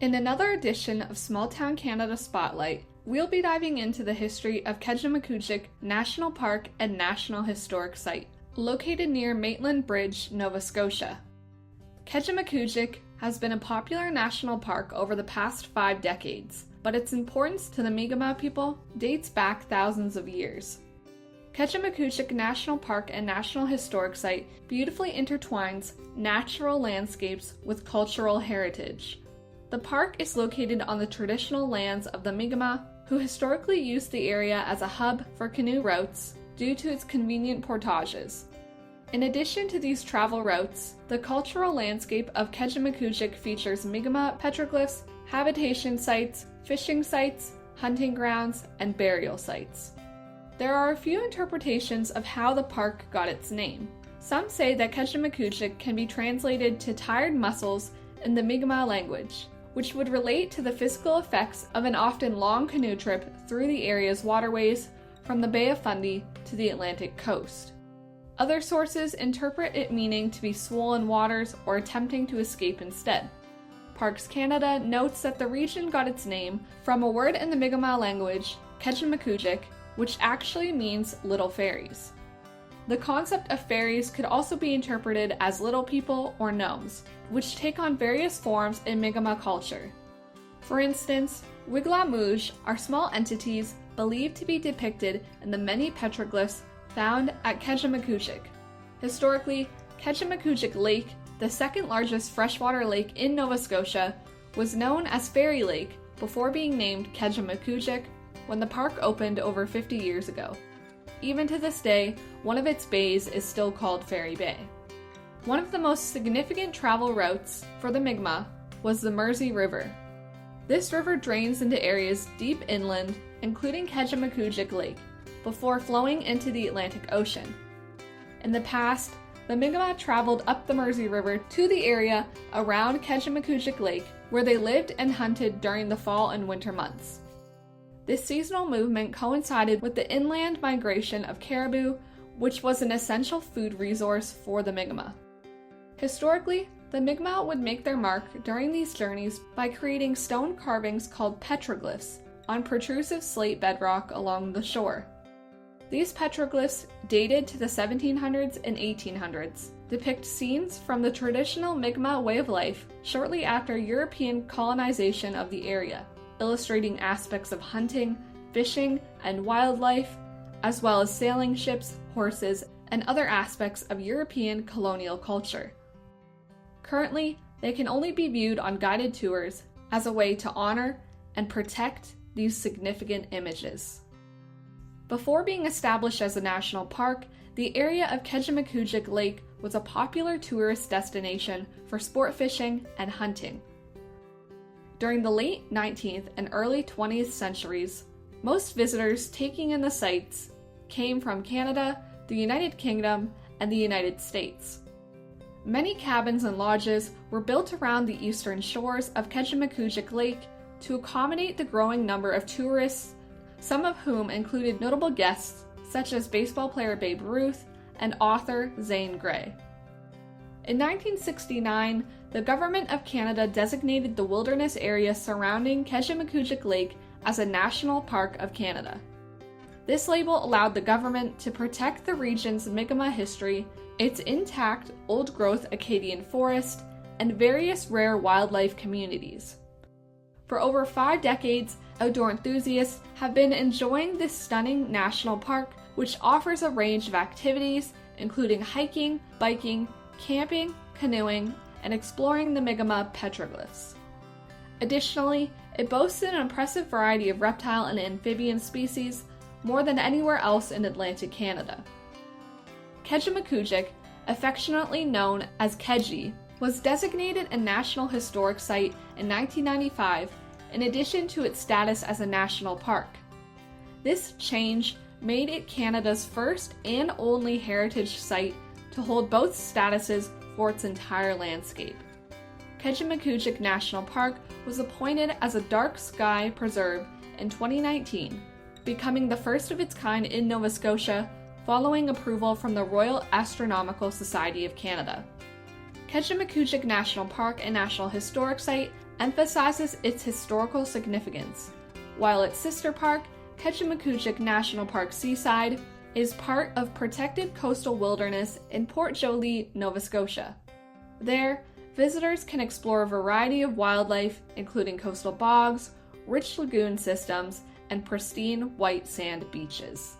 In another edition of Small Town Canada Spotlight, we'll be diving into the history of Kejimkujik National Park and National Historic Site, located near Maitland Bridge, Nova Scotia. Kejimkujik has been a popular national park over the past 5 decades, but its importance to the Mi'kmaq people dates back thousands of years. Kejimkujik National Park and National Historic Site beautifully intertwines natural landscapes with cultural heritage. The park is located on the traditional lands of the Mi'kmaq, who historically used the area as a hub for canoe routes due to its convenient portages. In addition to these travel routes, the cultural landscape of Kejimkujik features Mi'kmaq petroglyphs, habitation sites, fishing sites, hunting grounds, and burial sites. There are a few interpretations of how the park got its name. Some say that Kejimkujik can be translated to tired muscles in the Mi'kmaq language, which would relate to the physical effects of an often long canoe trip through the area's waterways from the Bay of Fundy to the Atlantic coast. Other sources interpret it meaning to be swollen waters or attempting to escape instead. Parks Canada notes that the region got its name from a word in the Mi'kmaq language, Kejimkujik, which actually means little fairies. The concept of fairies could also be interpreted as little people or gnomes, which take on various forms in Mi'kmaq culture. For instance, Wiglamuj are small entities believed to be depicted in the many petroglyphs found at Kejimkujik. Historically, Kejimkujik Lake, the second largest freshwater lake in Nova Scotia, was known as Fairy Lake before being named Kejimkujik when the park opened over 50 years ago. Even to this day, one of its bays is still called Fairy Bay. One of the most significant travel routes for the Mi'kmaq was the Mersey River. This river drains into areas deep inland, including Kejimkujik Lake, before flowing into the Atlantic Ocean. In the past, the Mi'kmaq traveled up the Mersey River to the area around Kejimkujik Lake, where they lived and hunted during the fall and winter months. This seasonal movement coincided with the inland migration of caribou, which was an essential food resource for the Mi'kmaq. Historically, the Mi'kmaq would make their mark during these journeys by creating stone carvings called petroglyphs on protrusive slate bedrock along the shore. These petroglyphs, dated to the 1700s and 1800s, depict scenes from the traditional Mi'kmaq way of life shortly after European colonization of the area, illustrating aspects of hunting, fishing, and wildlife, as well as sailing ships, horses, and other aspects of European colonial culture. Currently, they can only be viewed on guided tours as a way to honor and protect these significant images. Before being established as a national park, the area of Kejimkujik Lake was a popular tourist destination for sport fishing and hunting. During the late 19th and early 20th centuries, most visitors taking in the sights came from Canada, the United Kingdom, and the United States. Many cabins and lodges were built around the eastern shores of Kejimkujik Lake to accommodate the growing number of tourists, some of whom included notable guests such as baseball player Babe Ruth and author Zane Grey. In 1969, the Government of Canada designated the wilderness area surrounding Kejimkujik Lake as a National Park of Canada. This label allowed the government to protect the region's Mi'kmaq history, its intact old-growth Acadian forest, and various rare wildlife communities. For over 5 decades, outdoor enthusiasts have been enjoying this stunning national park, which offers a range of activities, including hiking, biking, camping, canoeing, and exploring the Mi'kmaq petroglyphs. Additionally, it boasts an impressive variety of reptile and amphibian species, more than anywhere else in Atlantic Canada. Kejimkujik, affectionately known as Keji, was designated a National Historic Site in 1995 in addition to its status as a national park. This change made it Canada's first and only heritage site to hold both statuses for its entire landscape. Kejimkujik National Park was appointed as a dark sky preserve in 2019, becoming the first of its kind in Nova Scotia following approval from the Royal Astronomical Society of Canada. Kejimkujik National Park and National Historic Site emphasizes its historical significance, while its sister park, Kejimkujik National Park Seaside, is part of protected coastal wilderness in Port Joli, Nova Scotia. There, visitors can explore a variety of wildlife, including coastal bogs, rich lagoon systems, and pristine white sand beaches.